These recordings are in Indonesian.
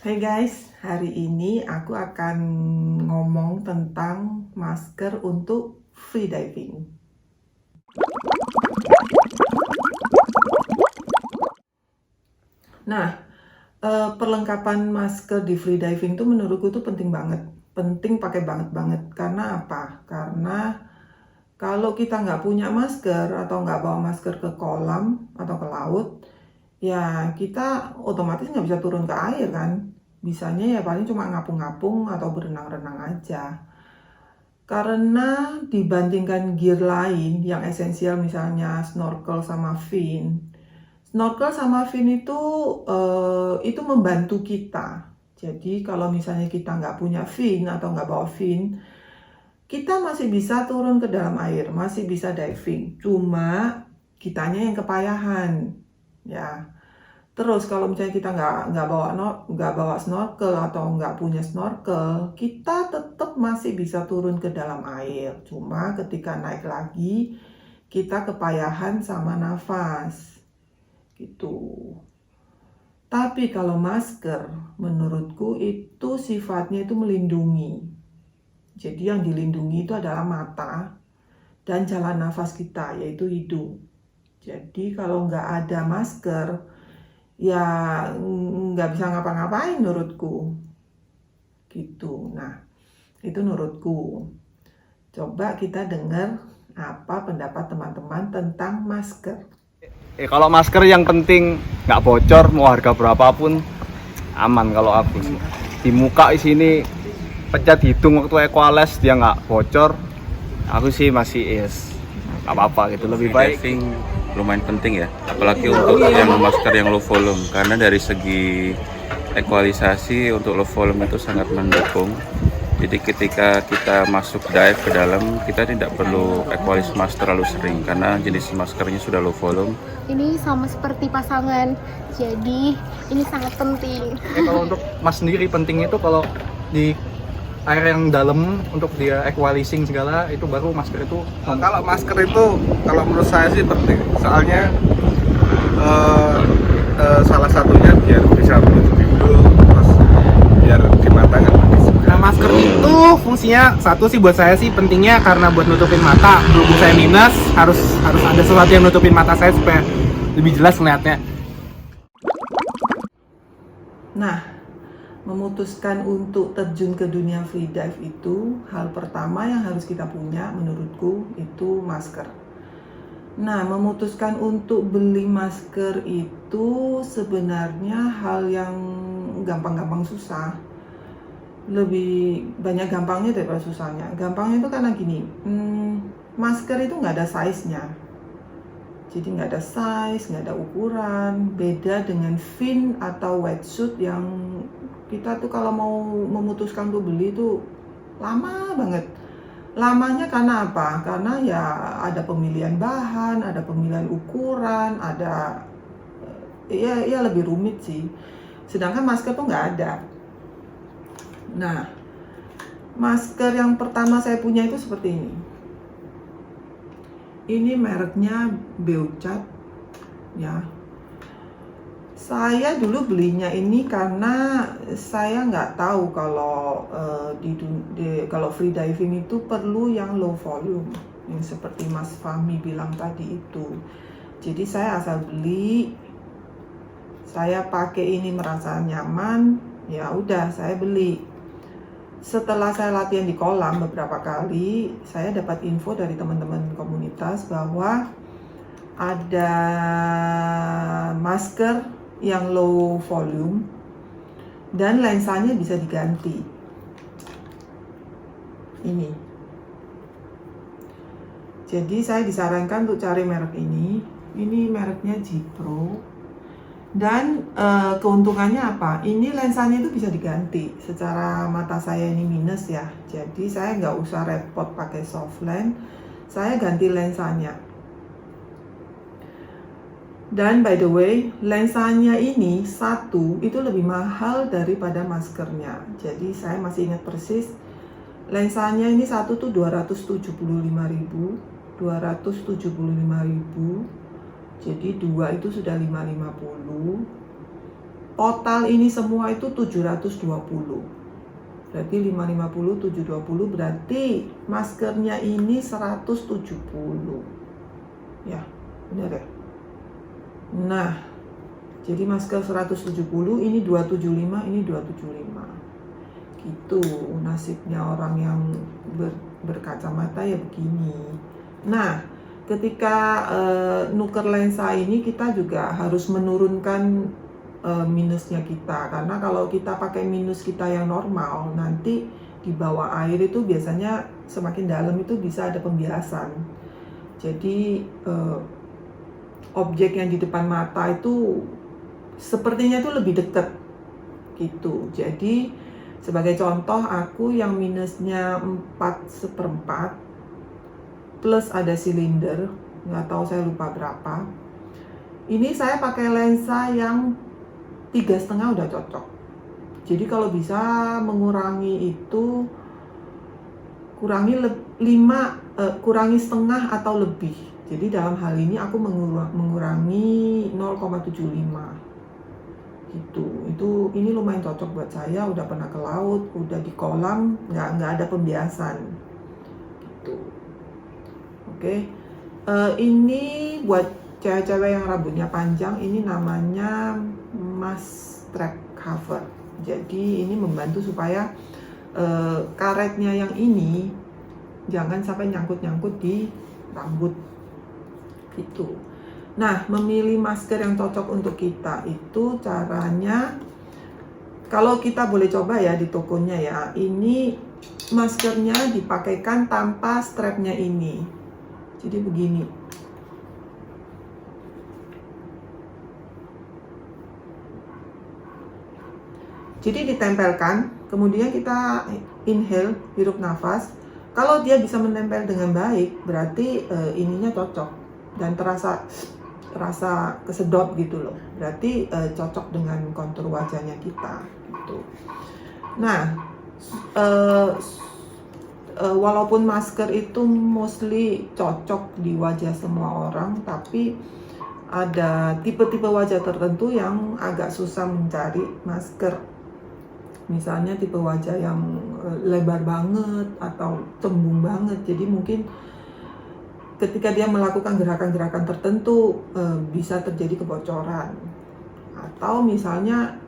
Hai guys, hari ini aku akan ngomong tentang masker untuk free diving. Nah, perlengkapan masker di free diving tuh menurutku tuh penting banget. Penting pakai banget. Karena apa? Karena kalau kita nggak punya masker atau nggak bawa masker ke kolam atau ke laut, ya kita otomatis nggak bisa turun ke air kan. Bisanya ya paling cuma ngapung-ngapung atau berenang-renang aja. Karena dibandingkan gear lain yang esensial misalnya snorkel sama fin. Snorkel sama fin itu membantu kita. Jadi kalau misalnya kita nggak punya fin atau nggak bawa fin, kita masih bisa turun ke dalam air, masih bisa diving. Cuma kitanya yang kepayahan, ya. Terus kalau misalnya kita nggak bawa snorkel atau nggak punya snorkel, kita tetap masih bisa turun ke dalam air. Cuma ketika naik lagi, kita kepayahan sama nafas, gitu. Tapi kalau masker, menurutku itu sifatnya itu melindungi. Jadi yang dilindungi itu adalah mata dan jalan nafas kita, yaitu hidung. Jadi kalau nggak ada masker, ya nggak bisa ngapa-ngapain menurutku gitu. Nah, itu menurutku. Coba kita dengar apa pendapat teman-teman tentang masker. Kalau masker yang penting nggak bocor, mau harga berapapun aman kalau aku sih. Di muka di sini pecat hidung waktu Equales dia nggak bocor, aku sih masih nggak apa-apa gitu, lebih baik. Diving lumayan penting ya, apalagi untuk yang masker yang low volume, karena dari segi ekualisasi untuk low volume itu sangat mendukung. Jadi ketika kita masuk dive ke dalam, kita tidak perlu equalis mask terlalu sering karena jenis maskernya sudah low volume. Ini sama seperti pasangan, jadi ini sangat penting. Kalau untuk mas sendiri pentingnya itu kalau di air yang dalam untuk dia equalizing segala itu baru masker itu. Kalau masker itu kalau menurut saya sih penting, soalnya salah satunya biar bisa menutupi hidung, terus biar di mata nggak panas. Nah, masker itu fungsinya satu sih buat saya sih pentingnya karena buat nutupin mata. Berhubung saya minus, harus ada sesuatu yang nutupin mata saya supaya lebih jelas ngeliatnya. Nah, memutuskan untuk terjun ke dunia free dive itu hal pertama yang harus kita punya menurutku itu masker. Nah, memutuskan untuk beli masker itu sebenarnya hal yang gampang-gampang susah. Lebih banyak gampangnya daripada susahnya. Gampangnya itu karena gini, masker itu nggak ada size-nya. Jadi nggak ada size, nggak ada ukuran. Beda dengan fin atau wetsuit yang kita tuh kalau mau memutuskan untuk beli tuh lama banget. Lamanya karena apa? Karena ya ada pemilihan bahan, ada pemilihan ukuran, ada ya lebih rumit sih. Sedangkan masker tuh nggak ada. Nah, masker yang pertama saya punya itu seperti ini. Ini mereknya Beucat, ya. Saya dulu belinya ini karena saya nggak tahu kalau kalau free diving itu perlu yang low volume, yang seperti Mas Fahmi bilang tadi itu. Jadi saya asal beli, saya pakai ini merasa nyaman, ya udah saya beli. Setelah saya latihan di kolam beberapa kali, saya dapat info dari teman-teman komunitas bahwa ada masker yang low volume dan lensanya bisa diganti. Ini. Jadi saya disarankan untuk cari merek ini. Ini mereknya G-Pro. Dan keuntungannya apa? Ini lensanya itu bisa diganti. Secara mata saya ini minus ya, jadi saya nggak usah repot pakai soft lens. Saya ganti lensanya. Dan by the way, lensanya ini satu itu lebih mahal daripada maskernya. Jadi saya masih ingat persis, lensanya ini satu tuh 275.000, 275.000. Jadi dua itu sudah 550. total ini semua itu 720. Berarti 550, 720, berarti maskernya ini 170. Ya, benar ya? Nah, jadi masker 170, ini 275, ini 275. Gitu nasibnya orang yang berkacamata ya begini. Nah, ketika nuker lensa ini kita juga harus menurunkan minusnya kita, karena kalau kita pakai minus kita yang normal, nanti di bawah air itu biasanya semakin dalam itu bisa ada pembiasan. Jadi objek yang di depan mata itu sepertinya itu lebih dekat gitu. Jadi sebagai contoh, aku yang minusnya 4/4 plus ada silinder, nggak tahu saya lupa berapa. Ini saya pakai lensa yang 3,5 udah cocok. Jadi kalau bisa mengurangi itu, kurangi setengah atau lebih. Jadi dalam hal ini aku mengurangi 0,75 gitu. Ini lumayan cocok buat saya. Udah pernah ke laut, udah di kolam, nggak ada pembiasan gitu. Oke. Ini buat cewek-cewek yang rambutnya panjang, ini namanya mask strap cover. Jadi ini membantu supaya karetnya yang ini jangan sampai nyangkut-nyangkut di rambut gitu. Nah, memilih masker yang cocok untuk kita itu caranya, kalau kita boleh coba ya di tokonya ya, ini maskernya dipakaikan tanpa strapnya ini. Jadi begini. Jadi ditempelkan, kemudian kita inhale, hirup nafas. Kalau dia bisa menempel dengan baik, berarti ininya cocok dan terasa kesedot gitu loh. Berarti cocok dengan kontur wajahnya kita gitu. Nah, walaupun masker itu mostly cocok di wajah semua orang, tapi ada tipe-tipe wajah tertentu yang agak susah mencari masker. Misalnya tipe wajah yang lebar banget atau cembung banget, jadi mungkin ketika dia melakukan gerakan-gerakan tertentu bisa terjadi kebocoran. Atau misalnya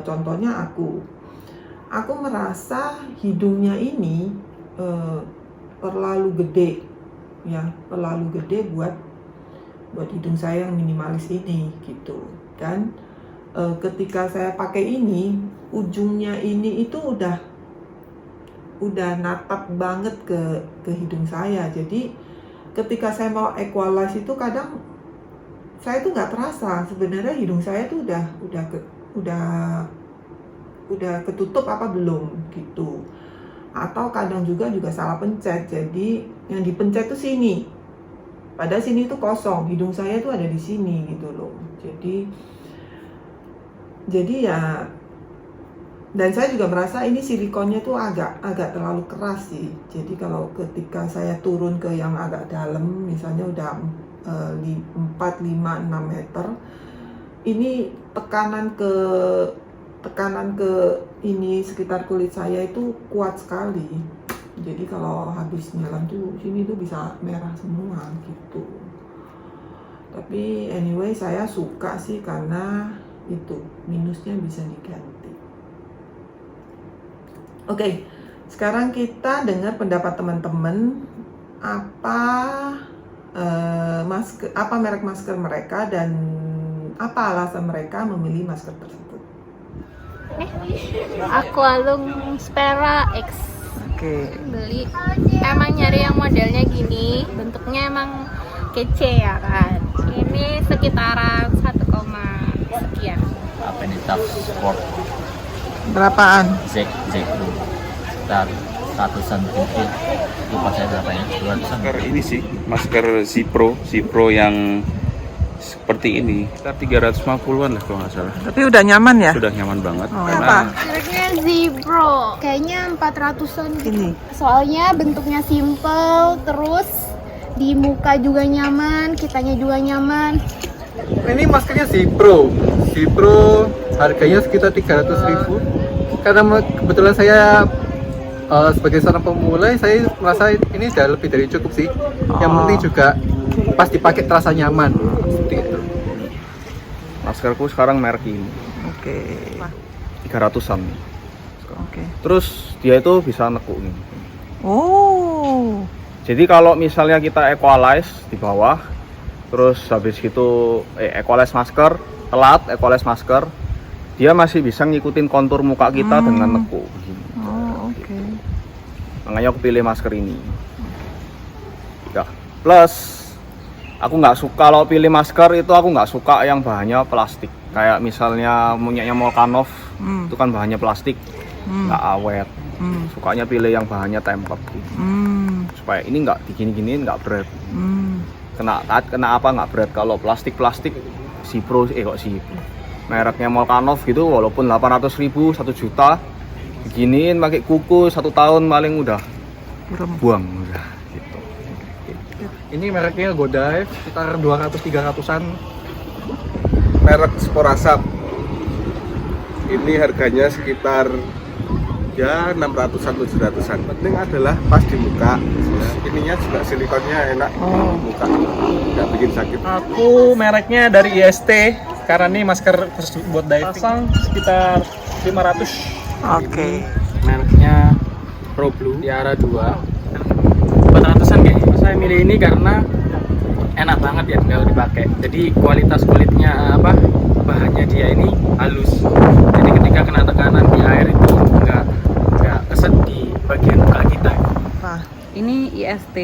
contohnya aku merasa hidungnya ini terlalu gede, ya terlalu gede buat hidung saya yang minimalis ini gitu. Dan ketika saya pakai ini, ujungnya ini itu udah natap banget ke hidung saya. Jadi ketika saya mau equalize itu kadang saya tuh nggak terasa sebenarnya hidung saya tuh udah ketutup apa belum gitu. Atau kadang juga salah pencet. Jadi yang dipencet tuh sini. Padahal sini tuh kosong, hidung saya tuh ada di sini gitu loh. Jadi ya, dan saya juga merasa ini silikonnya tuh agak terlalu keras sih. Jadi kalau ketika saya turun ke yang agak dalam, misalnya udah 4, 5, 6 meter, ini tekanan ke ini sekitar kulit saya itu kuat sekali. Jadi kalau habis nyelam tuh sini tuh bisa merah semua gitu. Tapi anyway saya suka sih karena itu minusnya bisa diganti. Oke, sekarang kita dengar pendapat teman-teman apa merek masker mereka dan apa alasan mereka memilih masker tersebut. Aqualung Spera X. Oke. Beli emang nyari yang modelnya gini, bentuknya emang kece ya kan. Ini sekitaran 1, sekian. Apa ini Tough Sport Berapaan? Z sekitar 100-an rupiah. Lupa saya berapa ya, 200-an. Masker ini sih, masker Zipro yang seperti ini, sekitar 350-an lah kalau nggak salah. Tapi udah nyaman ya? Sudah nyaman banget. Oh, karena apa? Mereknya Zipro, kayaknya 400-an gitu. Ini. Soalnya bentuknya simple, terus di muka juga nyaman, kitanya juga nyaman. Ini maskernya Zipro. Zipro harganya sekitar 300.000. Karena kebetulan saya sebagai seorang pemula, saya merasa ini sudah lebih dari cukup sih. Yang penting juga pas dipakai terasa nyaman. Seperti itu. Maskerku sekarang merek ini Oke. 300-an. Oke. Terus dia itu bisa nekuk nih. Oh. Jadi kalau misalnya kita equalize di bawah, terus habis itu equalize masker, telat equalize masker, dia masih bisa ngikutin kontur muka kita dengan nekuk. Oh, oke. Makanya aku pilih masker ini. Ya. Plus, aku nggak suka kalau pilih masker itu aku nggak suka yang bahannya plastik. Kayak misalnya punyanya Molkanov, itu kan bahannya plastik, nggak awet. Sukanya pilih yang bahannya tempered gitu. Supaya ini nggak digini-giniin, nggak berat. Kena apa nggak berat. Kalau plastik Zipro mereknya Molkanov gitu, walaupun 800.000 1 juta, diginiin pakai kuku 1 tahun paling udah buang udah gitu. Ini mereknya Godive, sekitar 200-300an. Merek Sporasap. Ini harganya sekitar ya 600-an 700-an. Penting adalah pas di muka. Ininya juga silikonnya enak di muka, nggak bikin sakit. Aku mereknya dari IST karena ini masker khusus buat diving. Pasang sekitar 500. Oke. Mereknya Pro Blue Tiara 2. 400-an kayaknya. Saya milih ini karena enak banget ya kalau dipakai. Jadi kualitas kulitnya bahannya dia ini halus. Jadi ketika kena tekanan di air itu nggak keset di bagian muka kita. Ini IST.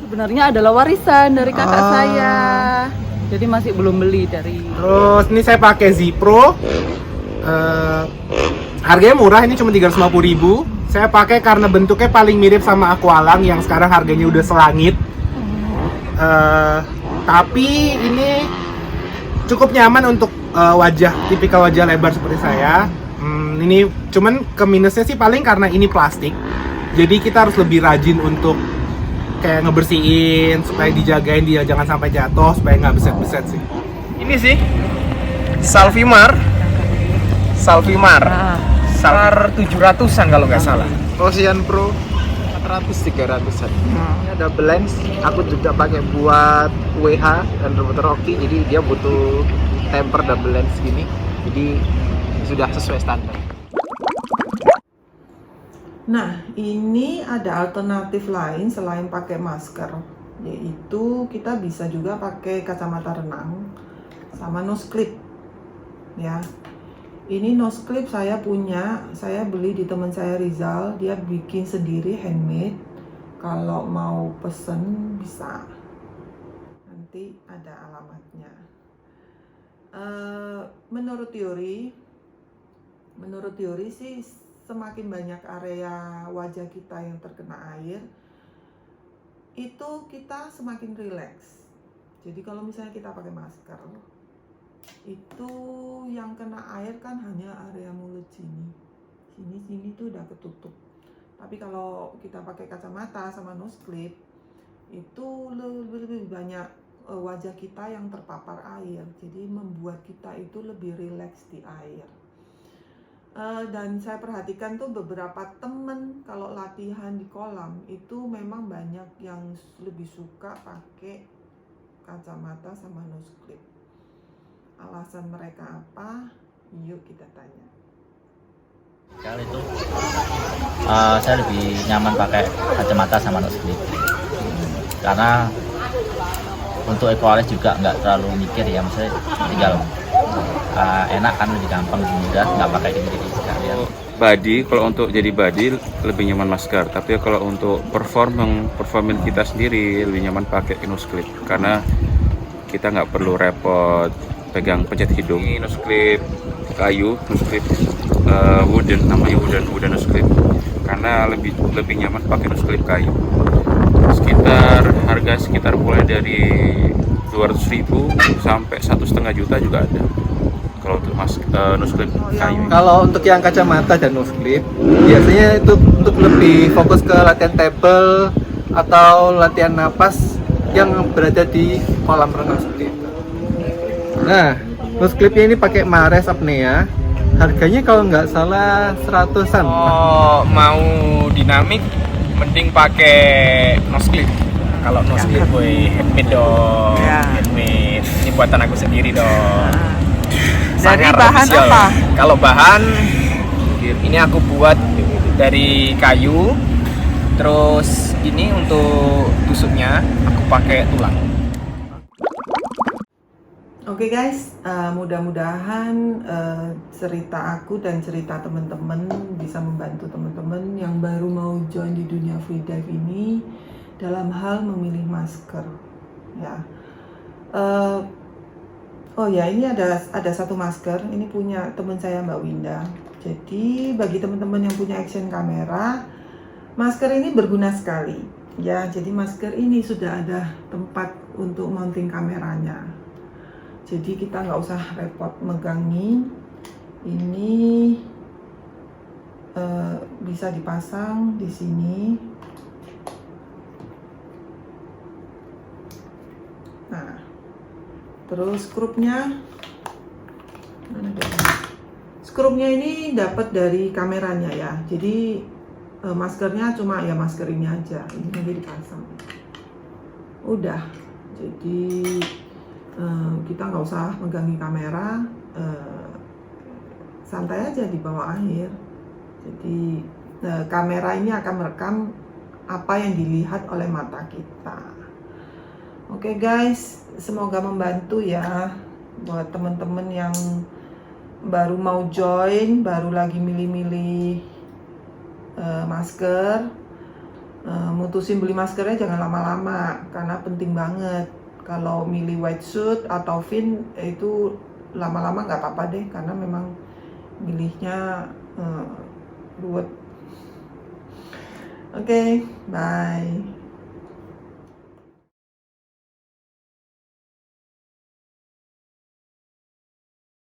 Sebenarnya adalah warisan dari kakak saya. Jadi masih belum beli dari. Terus ini saya pakai Zipro. Harganya murah, ini cuma 350.000. Saya pakai karena bentuknya paling mirip sama Aqualang yang sekarang harganya udah selangit. Tapi ini cukup nyaman untuk tipikal wajah lebar seperti saya. Ini cuman ke minusnya sih paling karena ini plastik. Jadi kita harus lebih rajin untuk kayak ngebersihin supaya dijagain dia jangan sampai jatuh, supaya nggak beset-beset sih. Ini sih Salvimar. Sar 700-an kalau nggak salah. Ocean Pro 400-300an. Ini ada blends, aku juga pakai buat WH dan robot Rocky, jadi dia butuh temper double lens gini, jadi sudah sesuai standar. Nah, ini ada alternatif lain selain pakai masker, yaitu kita bisa juga pakai kacamata renang sama nose clip. Ya. Ini nose clip saya beli di teman saya Rizal, dia bikin sendiri handmade. Kalau mau pesen bisa. Nanti ada alamatnya. Menurut teori sih semakin banyak area wajah kita yang terkena air, itu kita semakin rileks. Jadi kalau misalnya kita pakai masker, itu yang kena air kan hanya area mulut sini tuh udah ketutup. Tapi kalau kita pakai kacamata sama nose clip, itu lebih banyak wajah kita yang terpapar air, jadi membuat kita itu lebih rileks di air. Dan saya perhatikan tuh beberapa temen kalau latihan di kolam itu memang banyak yang lebih suka pakai kacamata sama nose clip. Alasan mereka apa? Yuk kita tanya. Kali itu saya lebih nyaman pakai kacamata sama nose clip karena untuk equalize juga nggak terlalu mikir ya, maksudnya tinggal enak kan, lebih gampang, lebih mudah, nggak pakai gini-gini sekalian. Body, kalau untuk jadi body lebih nyaman masker, tapi kalau untuk performance kita sendiri lebih nyaman pakai nose clip karena kita nggak perlu repot pegang pencet hidung. Ini nose clip kayu, nose clip wooden, namanya wooden nose clip karena lebih nyaman pakai nose clip kayu. Harga sekitar mulai dari 200.000 sampai 1,5 juta juga ada kalau untuk nose clip kayu. Kalau untuk yang kacamata dan nose clip, biasanya itu untuk lebih fokus ke latihan table atau latihan napas yang berada di kolam renang seperti itu. Nah, nose clipnya ini pakai Mares Apnea. Harganya kalau nggak salah 100-an. Oh, mau dinamik mending pakai nose clip. Kalau nose clip boy handmade dong. Handmade. Ini buatan aku sendiri dong. Dari Sangar bahan official. apa? Kalau bahan ini aku buat dari kayu. Terus ini untuk tusuknya aku pakai tulang. Oke guys, mudah-mudahan cerita aku dan cerita teman-teman bisa membantu teman-teman yang baru mau join di dunia freedive ini dalam hal memilih masker. Ya, oh ya, ini ada satu masker. Ini punya teman saya Mbak Winda. Jadi bagi teman-teman yang punya action kamera, masker ini berguna sekali. Ya, jadi masker ini sudah ada tempat untuk mounting kameranya. Jadi kita nggak usah repot megangi. Ini bisa dipasang di sini. Nah, terus skrupnya, mana dia? Skrupnya ini dapat dari kameranya ya. Jadi maskernya cuma ya masker ini aja. Ini nanti dipasang. Udah. Jadi kita nggak usah megangi kamera, santai aja di bawah air. Jadi kamera ini akan merekam apa yang dilihat oleh mata kita. Oke guys, semoga membantu ya buat teman-teman yang baru mau join, baru lagi milih-milih masker. Mutusin beli maskernya jangan lama-lama karena penting banget. Kalau milih white suit atau fin itu lama-lama nggak apa-apa deh karena memang milihnya ruwet. Oke, bye.